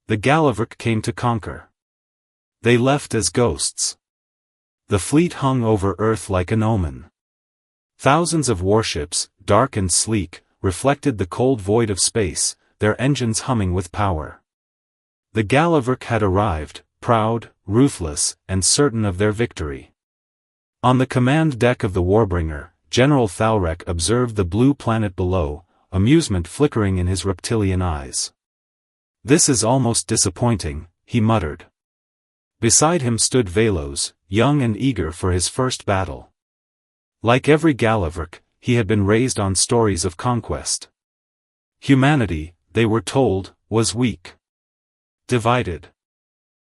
The Galavrck came to conquer. They left as ghosts. The fleet hung over Earth like an omen. Thousands of warships, dark and sleek, reflected the cold void of space, their engines humming with power. The Galavrck had arrived, proud, ruthless, and certain of their victory. On the command deck of the Warbringer, General Galavrck observed the blue planet below, amusement flickering in his reptilian eyes. "This is almost disappointing," he muttered. Beside him stood Velos, young and eager for his first battle. Like every Galavrck, he had been raised on stories of conquest. Humanity, they were told, was weak. Divided.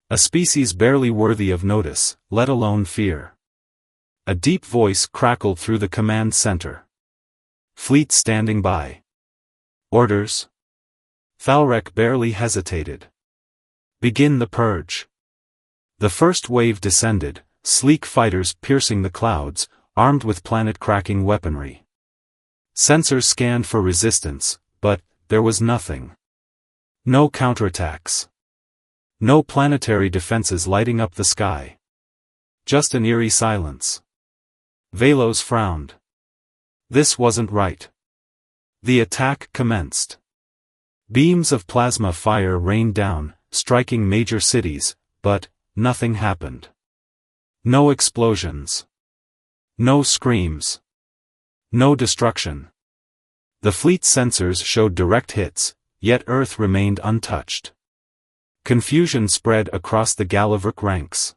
A species barely worthy of notice, let alone fear. A deep voice crackled through the command center. "Fleet standing by. Orders?" Galavrck barely hesitated. "Begin the purge." The first wave descended, sleek fighters piercing the clouds, armed with planet-cracking weaponry. Sensors scanned for resistance, but there was nothing. No counterattacks. No planetary defenses lighting up the sky. Just an eerie silence. Velos frowned. This wasn't right. The attack commenced. Beams of plasma fire rained down, striking major cities, but nothing happened. No explosions. No screams. No destruction. The fleet's sensors showed direct hits, yet Earth remained untouched. Confusion spread across the Galavrck ranks.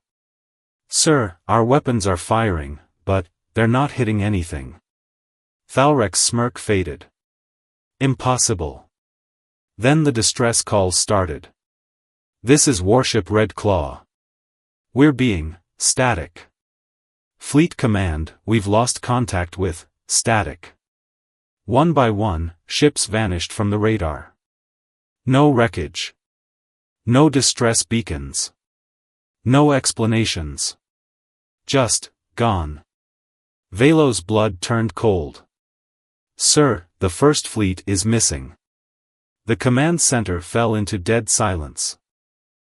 "Sir, our weapons are firing, but they're not hitting anything." Galavrck's smirk faded. "Impossible." Then the distress calls started. "This is Warship Red Claw. We're being static. Fleet Command, we've lost contact with static." One by one, ships vanished from the radar. No wreckage. No distress beacons. No explanations. Just gone. Velos' blood turned cold. "Sir, the First Fleet is missing." The command center fell into dead silence.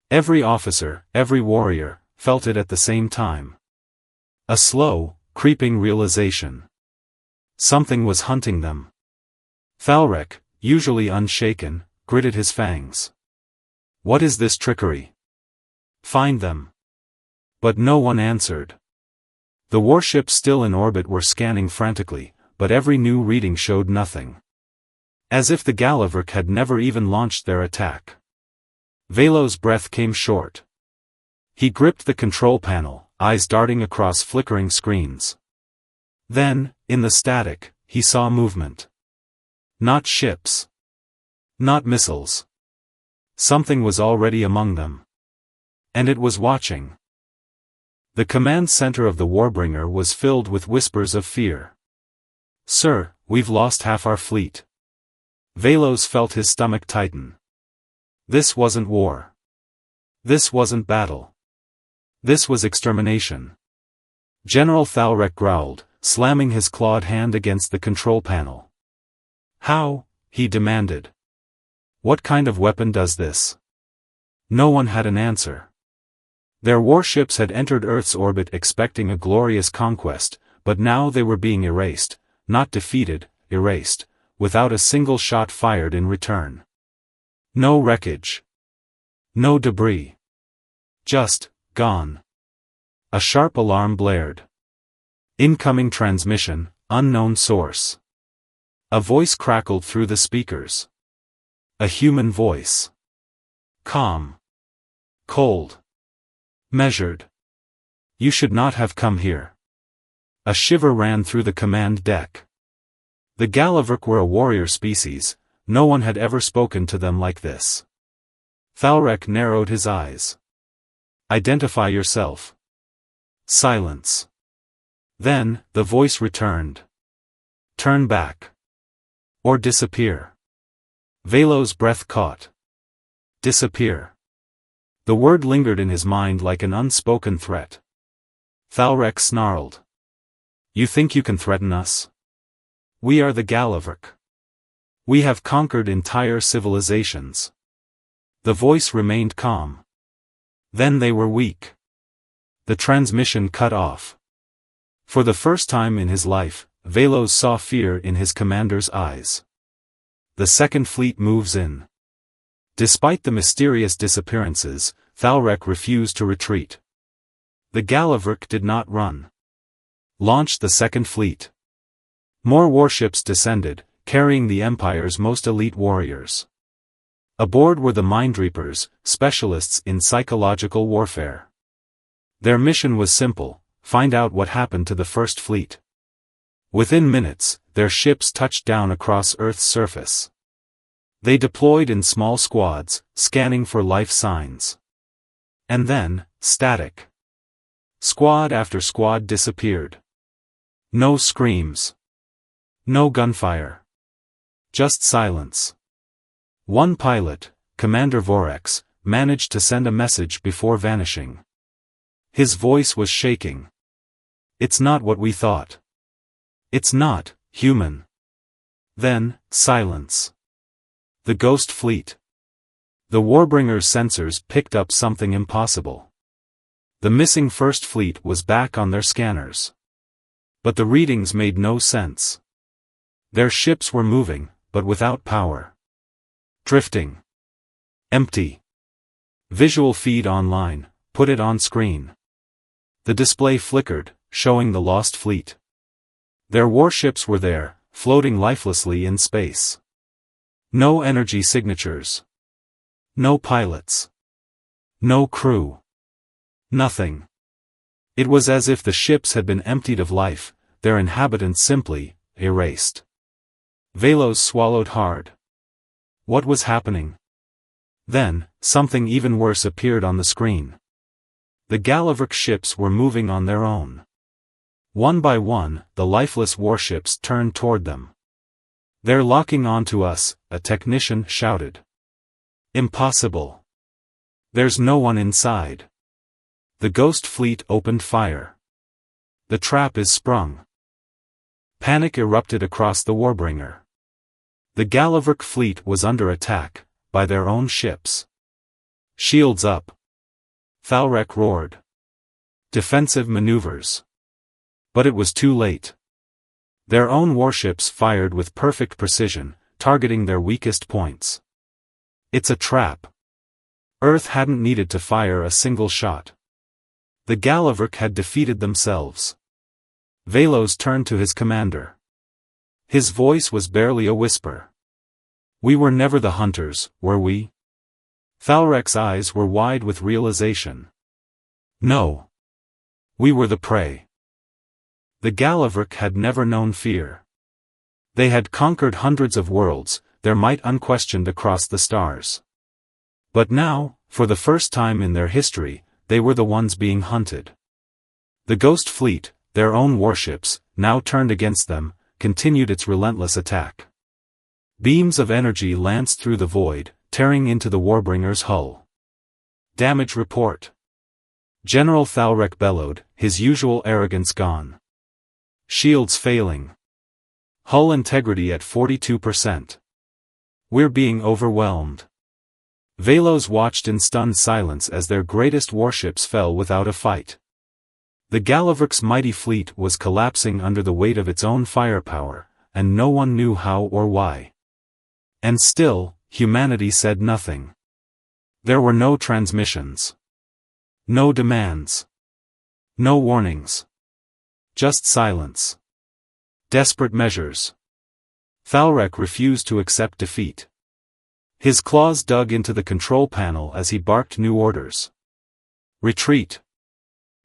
Every officer, every warrior, felt it at the same time. A slow, creeping realization. Something was hunting them. Galavrck, usually unshaken, gritted his fangs. "What is this trickery? Find them." But no one answered. The warships still in orbit were scanning frantically, but every new reading showed nothing. As if the Galavrck had never even launched their attack. Velos' breath came short. He gripped the control panel, eyes darting across flickering screens. Then, in the static, he saw movement. Not ships. Not missiles. Something was already among them. And it was watching. The command center of the Warbringer was filled with whispers of fear. "Sir, we've lost half our fleet." Velos felt his stomach tighten. This wasn't war. This wasn't battle. This was extermination. General Galavrck growled, slamming his clawed hand against the control panel. "How?" he demanded. "What kind of weapon does this?" No one had an answer. Their warships had entered Earth's orbit expecting a glorious conquest, but now they were being erased, not defeated, erased, without a single shot fired in return. No wreckage. No debris. Just gone. A sharp alarm blared. Incoming transmission, unknown source. A voice crackled through the speakers. A human voice. Calm. Cold. Measured. "You should not have come here." A shiver ran through the command deck. The Galavrck were a warrior species, no one had ever spoken to them like this. Galavrck narrowed his eyes. "Identify yourself." Silence. Then, the voice returned. "Turn back. Or disappear." Velos' breath caught. Disappear. The word lingered in his mind like an unspoken threat. Galavrck snarled. "You think you can threaten us? We are the Galavrck. We have conquered entire civilizations. The voice remained calm. Then they were weak. The transmission cut off. For the first time in his life, Velos saw fear in his commander's eyes. The Second Fleet moves in. Despite the mysterious disappearances, Galavrck refused to retreat. The Galavrck did not run. Launched the Second Fleet. More warships descended, carrying the Empire's most elite warriors. Aboard were the Mindreapers, specialists in psychological warfare. Their mission was simple: find out what happened to the First Fleet. Within minutes, their ships touched down across Earth's surface. They deployed in small squads, scanning for life signs. And then, static. Squad after squad disappeared. No screams. No gunfire. Just silence. One pilot, Commander Vorex, managed to send a message before vanishing. His voice was shaking. "It's not what we thought. It's not human." Then, silence. The Ghost Fleet. The Warbringer's sensors picked up something impossible. The missing First Fleet was back on their scanners. But the readings made no sense. Their ships were moving, but without power. Drifting. Empty. Visual feed online, put it on screen. The display flickered, showing the lost fleet. Their warships were there, floating lifelessly in space. No energy signatures. No pilots. No crew. Nothing. It was as if the ships had been emptied of life, their inhabitants simply erased. Velos swallowed hard. What was happening? Then, something even worse appeared on the screen. The Galavrck ships were moving on their own. One by one, the lifeless warships turned toward them. "They're locking onto us," a technician shouted. "Impossible. There's no one inside." The Ghost Fleet opened fire. "The trap is sprung." Panic erupted across the Warbringer. The Galavrck fleet was under attack, by their own ships. "Shields up!" Galavrck roared. "Defensive maneuvers." But it was too late. Their own warships fired with perfect precision, targeting their weakest points. It's a trap. Earth hadn't needed to fire a single shot. The Galavrck had defeated themselves. Velos turned to his commander. His voice was barely a whisper. "We were never the hunters, were we?" Galavrck's eyes were wide with realization. "No. We were the prey." The Galavrck had never known fear. They had conquered hundreds of worlds, their might unquestioned across the stars. But now, for the first time in their history, they were the ones being hunted. The Ghost Fleet, their own warships, now turned against them, continued its relentless attack. Beams of energy lanced through the void, tearing into the Warbringer's hull. "Damage report." General Galavrck bellowed, his usual arrogance gone. "Shields failing. Hull integrity at 42%. We're being overwhelmed." Velos watched in stunned silence as their greatest warships fell without a fight. The Galavrck's mighty fleet was collapsing under the weight of its own firepower, and no one knew how or why. And still, humanity said nothing. There were no transmissions. No demands. No warnings. Just silence. Desperate measures. Galavrck refused to accept defeat. His claws dug into the control panel as he barked new orders. "Retreat.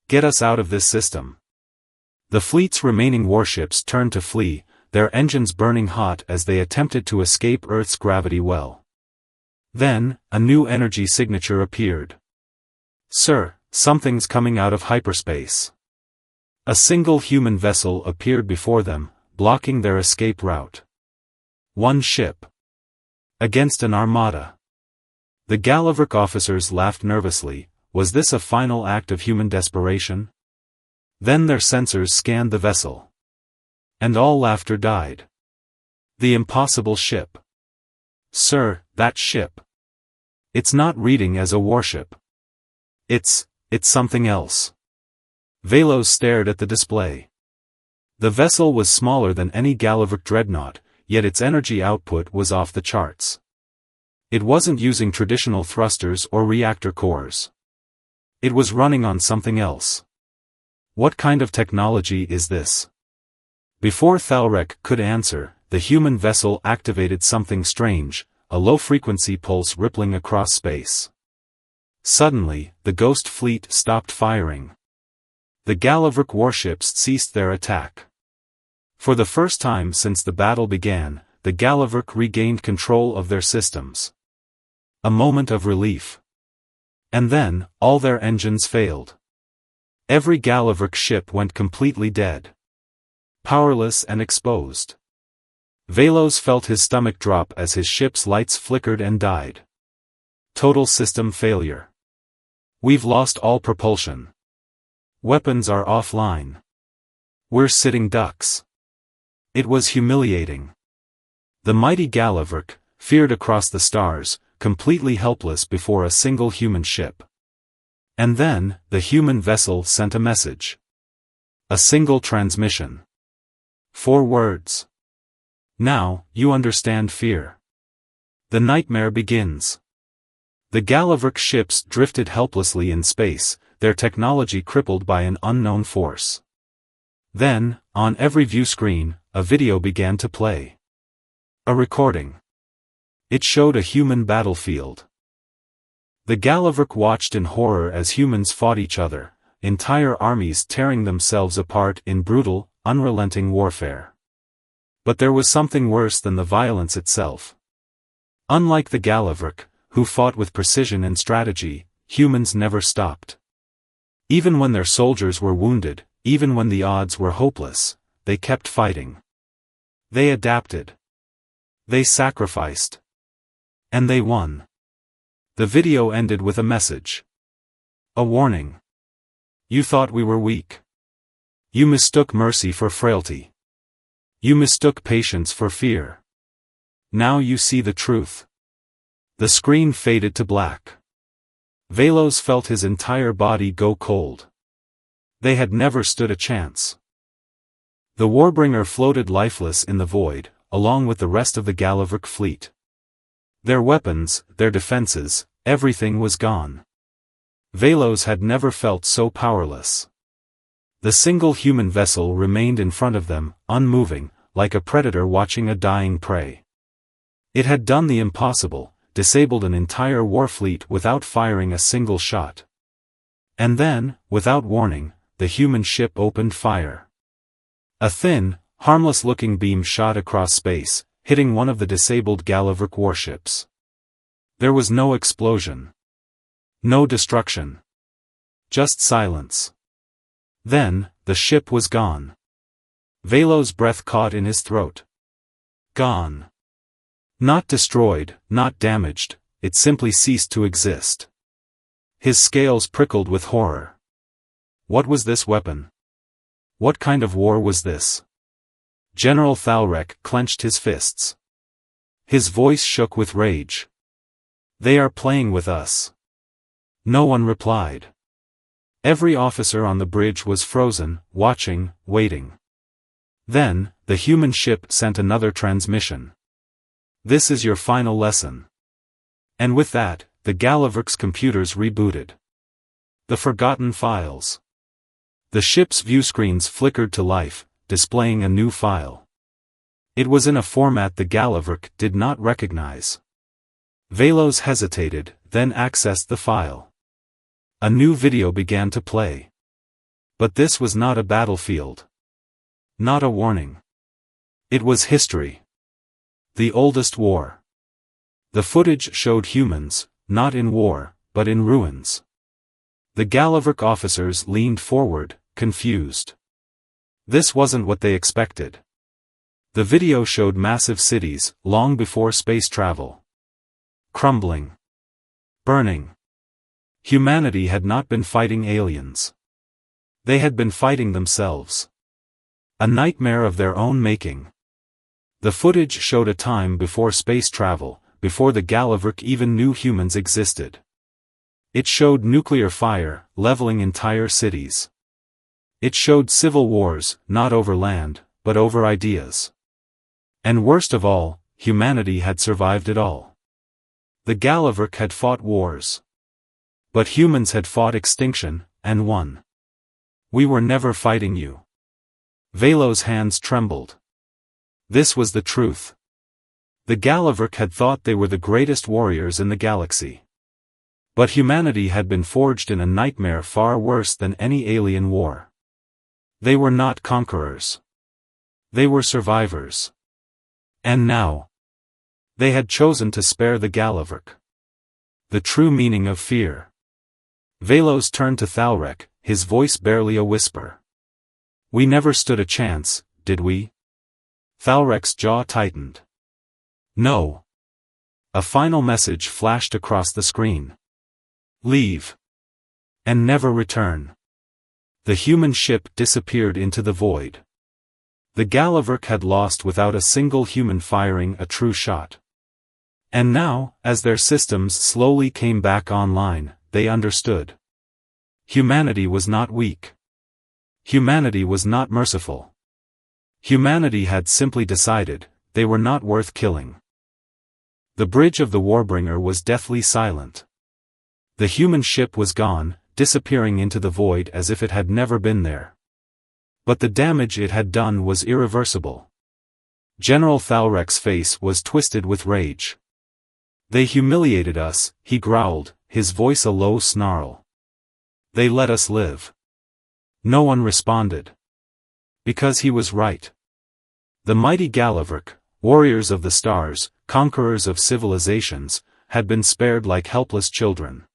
Get us out of this system." The fleet's remaining warships turned to flee, their engines burning hot as they attempted to escape Earth's gravity well. Then, a new energy signature appeared. "Sir, something's coming out of hyperspace." A single human vessel appeared before them, blocking their escape route. One ship. Against an armada. The Galavrck officers laughed nervously. Was this a final act of human desperation? Then their sensors scanned the vessel. And all laughter died. The impossible ship. "Sir, that ship. It's not reading as a warship. It's something else. Velos stared at the display. The vessel was smaller than any Galavrck dreadnought, yet its energy output was off the charts. It wasn't using traditional thrusters or reactor cores. It was running on something else. What kind of technology is this? Before Thalrek could answer, the human vessel activated something strange, a low-frequency pulse rippling across space. Suddenly, the Ghost fleet stopped firing. The Galavrck warships ceased their attack. For the first time since the battle began, the Galavrck regained control of their systems. A moment of relief. And then, all their engines failed. Every Galavrck ship went completely dead. Powerless and exposed. Velos felt his stomach drop as his ship's lights flickered and died. Total system failure. We've lost all propulsion. Weapons are offline. We're sitting ducks. It was humiliating. The mighty Galavrck, feared across the stars, completely helpless before a single human ship. And then, the human vessel sent a message. A single transmission. 4 words. Now, you understand fear. The nightmare begins. The Galavrck ships drifted helplessly in space, their technology crippled by an unknown force. Then, on every view screen, a video began to play. A recording. It showed a human battlefield. The Galavrck watched in horror as humans fought each other, entire armies tearing themselves apart in brutal, unrelenting warfare. But there was something worse than the violence itself. Unlike the Galavrck, who fought with precision and strategy, humans never stopped. Even when their soldiers were wounded, even when the odds were hopeless, they kept fighting. They adapted. They sacrificed. And they won. The video ended with a message. A warning. You thought we were weak. You mistook mercy for frailty. You mistook patience for fear. Now you see the truth. The screen faded to black. Velos felt his entire body go cold. They had never stood a chance. The Warbringer floated lifeless in the void, along with the rest of the Galavrck fleet. Their weapons, their defenses, everything was gone. Velos had never felt so powerless. The single human vessel remained in front of them, unmoving, like a predator watching a dying prey. It had done the impossible, disabled an entire war fleet without firing a single shot. And then, without warning, the human ship opened fire. A thin, harmless-looking beam shot across space, hitting one of the disabled Galavrck warships. There was no explosion. No destruction. Just silence. Then, the ship was gone. Velos' breath caught in his throat. Gone. Not destroyed, not damaged, it simply ceased to exist. His scales prickled with horror. What was this weapon? What kind of war was this? General Thalrek clenched his fists. His voice shook with rage. They are playing with us. No one replied. Every officer on the bridge was frozen, watching, waiting. Then, the human ship sent another transmission. This is your final lesson. And with that, the Galavrck's computers rebooted. The forgotten files. The ship's viewscreens flickered to life, displaying a new file. It was in a format the Galavrck did not recognize. Velos hesitated, then accessed the file. A new video began to play. But this was not a battlefield. Not a warning. It was history. The oldest war. The footage showed humans, not in war, but in ruins. The Galavrck officers leaned forward, confused. This wasn't what they expected. The video showed massive cities, long before space travel. Crumbling. Burning. Humanity had not been fighting aliens. They had been fighting themselves. A nightmare of their own making. The footage showed a time before space travel, before the Galavrck even knew humans existed. It showed nuclear fire, leveling entire cities. It showed civil wars, not over land, but over ideas. And worst of all, humanity had survived it all. The Galavrck had fought wars. But humans had fought extinction, and won. We were never fighting you. Velo's hands trembled. This was the truth. The Galavrck had thought they were the greatest warriors in the galaxy. But humanity had been forged in a nightmare far worse than any alien war. They were not conquerors. They were survivors. And now, they had chosen to spare the Galavrck. The true meaning of fear. Velos turned to Thalrek, his voice barely a whisper. We never stood a chance, did we? Thalrek's jaw tightened. No. A final message flashed across the screen. Leave. And never return. The human ship disappeared into the void. The Galavrck had lost without a single human firing a true shot. And now, as their systems slowly came back online, they understood. Humanity was not weak. Humanity was not merciful. Humanity had simply decided, they were not worth killing. The bridge of the Warbringer was deathly silent. The human ship was gone, disappearing into the void as if it had never been there. But the damage it had done was irreversible. General Thalrek's face was twisted with rage. They humiliated us, he growled, his voice a low snarl. They let us live. No one responded. Because he was right. The mighty Galavrck, warriors of the stars, conquerors of civilizations, had been spared like helpless children.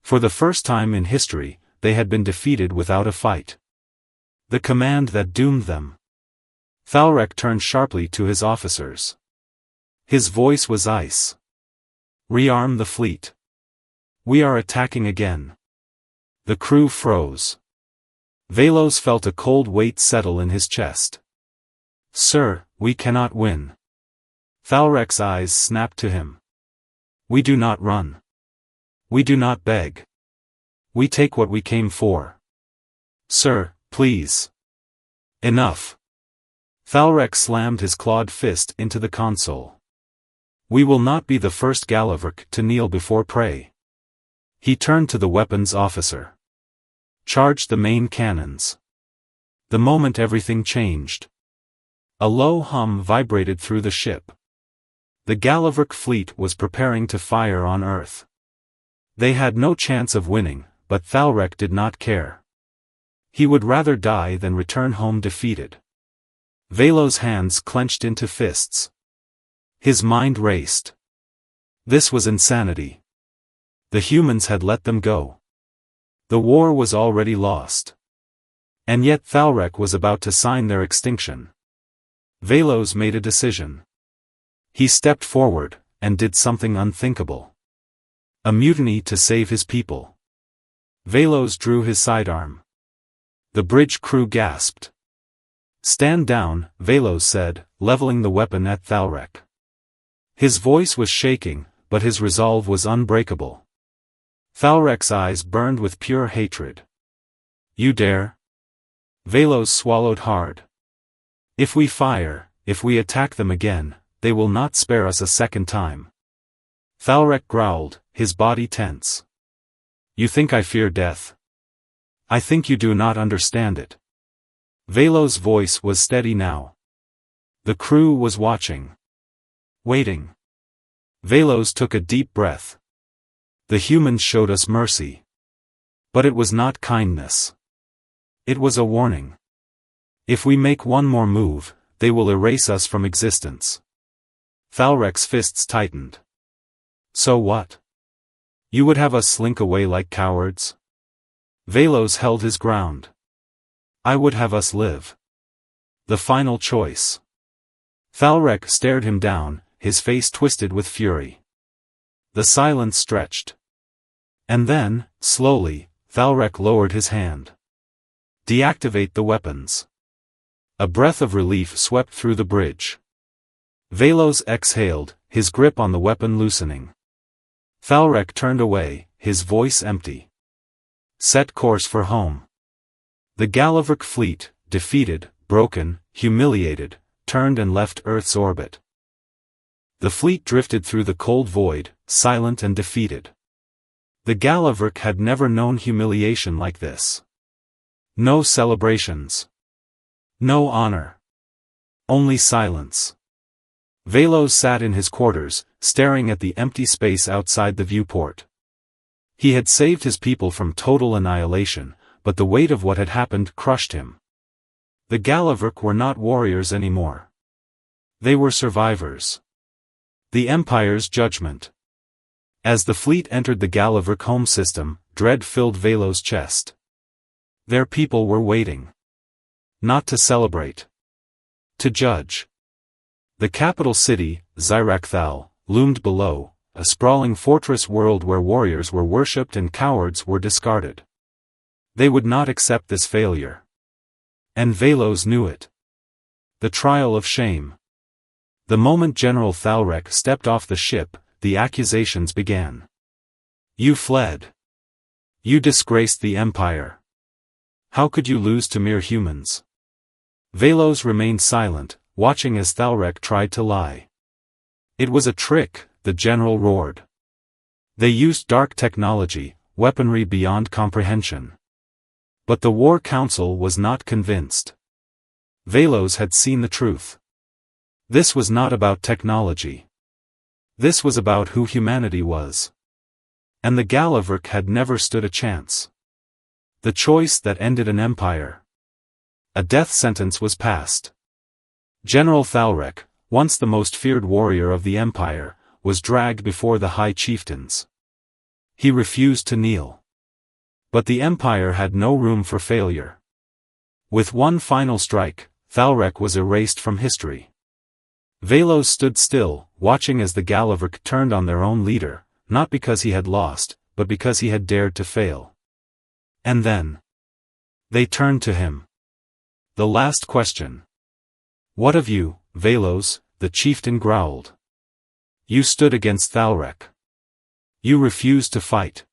For the first time in history, they had been defeated without a fight. The command that doomed them. Thalrek turned sharply to his officers. His voice was ice. Rearm the fleet. We are attacking again. The crew froze. Velos felt a cold weight settle in his chest. Sir, we cannot win. Thalrek's eyes snapped to him. We do not run. We do not beg. We take what we came for. Sir, please. Enough. Thalrek slammed his clawed fist into the console. We will not be the first Galavrck to kneel before prey. He turned to the weapons officer. Charge the main cannons. The moment everything changed. A low hum vibrated through the ship. The Galavrck fleet was preparing to fire on Earth. They had no chance of winning, but Thalrek did not care. He would rather die than return home defeated. Velo's hands clenched into fists. His mind raced. This was insanity. The humans had let them go. The war was already lost. And yet Thalrek was about to sign their extinction. Velos made a decision. He stepped forward, and did something unthinkable. A mutiny to save his people. Velos drew his sidearm. The bridge crew gasped. Stand down, Velos said, leveling the weapon at Thalrek. His voice was shaking, but his resolve was unbreakable. Thalrek's eyes burned with pure hatred. You dare? Velos swallowed hard. If we fire, if we attack them again, they will not spare us a second time. Thalrek growled, his body tense. You think I fear death? I think you do not understand it. Velos' voice was steady now. The crew was watching. Waiting. Velos took a deep breath. The humans showed us mercy. But it was not kindness. It was a warning. If we make one more move, they will erase us from existence. Thalrek's fists tightened. So what? You would have us slink away like cowards? Velos held his ground. I would have us live. The final choice. Thalrek stared him down, his face twisted with fury. The silence stretched. And then, slowly, Thalrek lowered his hand. Deactivate the weapons. A breath of relief swept through the bridge. Velos exhaled, his grip on the weapon loosening. Thalrek turned away, his voice empty. Set course for home. The Galavrck fleet, defeated, broken, humiliated, turned and left Earth's orbit. The fleet drifted through the cold void, silent and defeated. The Galavrck had never known humiliation like this. No celebrations. No honor. Only silence. Velos sat in his quarters, staring at the empty space outside the viewport. He had saved his people from total annihilation, but the weight of what had happened crushed him. The Galavrck were not warriors anymore. They were survivors. The Empire's judgment. As the fleet entered the Galavrck home system, dread filled Velos' chest. Their people were waiting. Not to celebrate. To judge. The capital city, Xyrakthal, loomed below, a sprawling fortress world where warriors were worshipped and cowards were discarded. They would not accept this failure. And Velos knew it. The trial of shame. The moment General Thalrek stepped off the ship, the accusations began. You fled. You disgraced the Empire. How could you lose to mere humans? Velos remained silent, watching as Thalrek tried to lie. It was a trick, the general roared. They used dark technology, weaponry beyond comprehension. But the War Council was not convinced. Velos had seen the truth. This was not about technology. This was about who humanity was. And the Galavrck had never stood a chance. The choice that ended an empire. A death sentence was passed. General Thalrek, once the most feared warrior of the empire, was dragged before the high chieftains. He refused to kneel. But the empire had no room for failure. With one final strike, Thalrek was erased from history. Velos stood still, watching as the Galavrck turned on their own leader, not because he had lost, but because he had dared to fail. And then they turned to him. The last question. What of you, Velos? The chieftain growled. You stood against Thalrek. You refused to fight.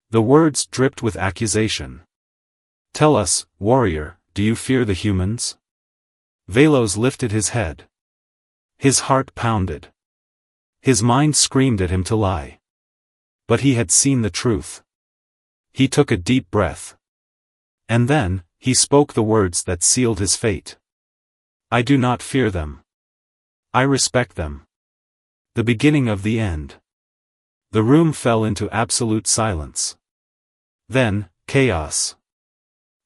The words dripped with accusation. Tell us, warrior, do you fear the humans? Velos lifted his head. His heart pounded. His mind screamed at him to lie. But he had seen the truth. He took a deep breath. And then, he spoke the words that sealed his fate. I do not fear them. I respect them. The beginning of the end. The room fell into absolute silence. Then, chaos.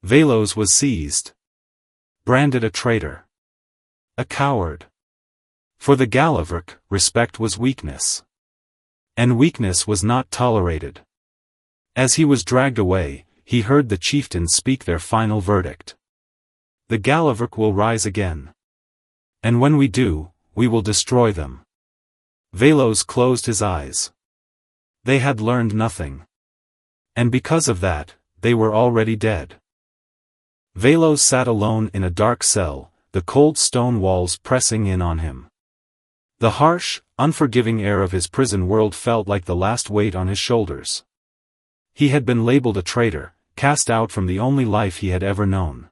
Velos was seized. Branded a traitor. A coward. For the Galavrck, respect was weakness. And weakness was not tolerated. As he was dragged away, he heard the chieftains speak their final verdict. The Galavrck will rise again. And when we do, we will destroy them. Velos closed his eyes. They had learned nothing. And because of that, they were already dead. Velos sat alone in a dark cell, the cold stone walls pressing in on him. The harsh, unforgiving air of his prison world felt like the last weight on his shoulders. He had been labeled a traitor, cast out from the only life he had ever known.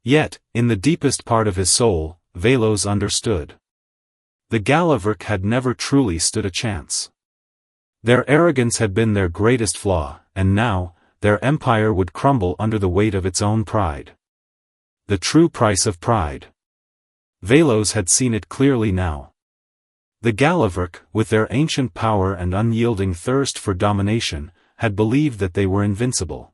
Yet, in the deepest part of his soul, Velos understood. The Galavrck had never truly stood a chance. Their arrogance had been their greatest flaw, and now, their empire would crumble under the weight of its own pride. The true price of pride. Velos had seen it clearly now. The Galavrck, with their ancient power and unyielding thirst for domination, had believed that they were invincible.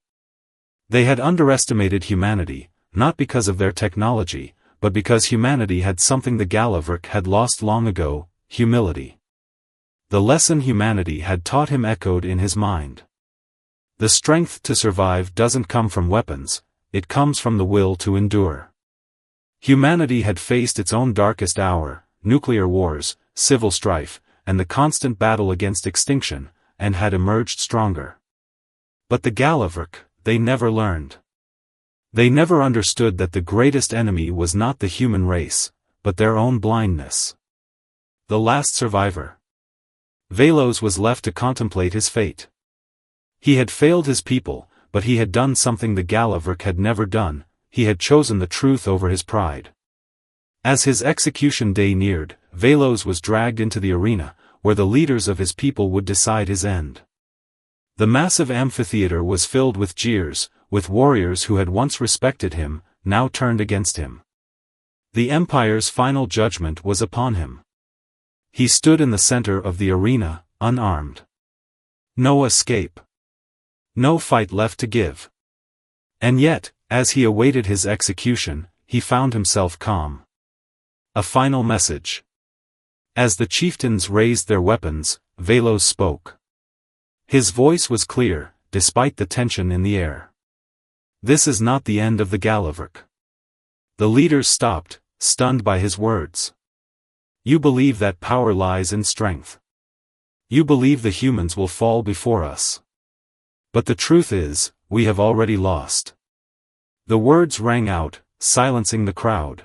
They had underestimated humanity, not because of their technology, but because humanity had something the Galavrck had lost long ago, humility. The lesson humanity had taught him echoed in his mind. The strength to survive doesn't come from weapons, it comes from the will to endure. Humanity had faced its own darkest hour, nuclear wars, civil strife, and the constant battle against extinction, and had emerged stronger. But the Galavrck, they never learned. They never understood that the greatest enemy was not the human race, but their own blindness. the last survivor. Velos was left to contemplate his fate. He had failed his people, but he had done something the Galavrck had never done, he had chosen the truth over his pride. As his execution day neared, Velos was dragged into the arena, where the leaders of his people would decide his end. The massive amphitheater was filled with jeers, with warriors who had once respected him, now turned against him. The Empire's final judgment was upon him. He stood in the center of the arena, unarmed. No escape. No fight left to give. And yet, as he awaited his execution, he found himself calm. A final message. As the chieftains raised their weapons, Velos spoke. His voice was clear, despite the tension in the air. This is not the end of the Galavrck. The leaders stopped, stunned by his words. You believe that power lies in strength. You believe the humans will fall before us. But the truth is, we have already lost. The words rang out, silencing the crowd.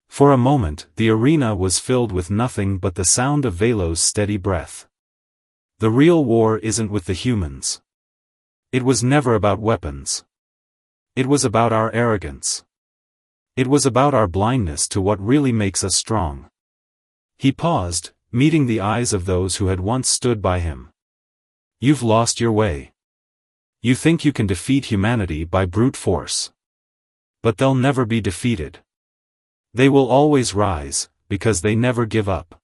For a moment, the arena was filled with nothing but the sound of Velos' steady breath. The real war isn't with the humans. It was never about weapons. It was about our arrogance. It was about our blindness to what really makes us strong. He paused, meeting the eyes of those who had once stood by him. You've lost your way. You think you can defeat humanity by brute force. But they'll never be defeated. They will always rise, because they never give up.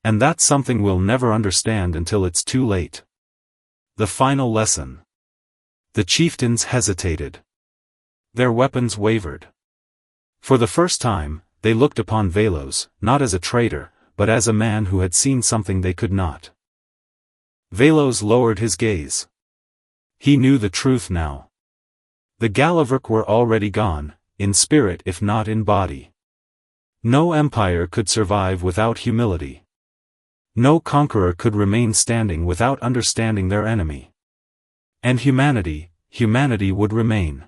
And that's something we'll never understand until it's too late. The final lesson. The chieftains hesitated. Their weapons wavered. For the first time, they looked upon Velos, not as a traitor, but as a man who had seen something they could not. Velos lowered his gaze. He knew the truth now. The Galavrck were already gone, in spirit if not in body. No empire could survive without humility. No conqueror could remain standing without understanding their enemy. And humanity would remain.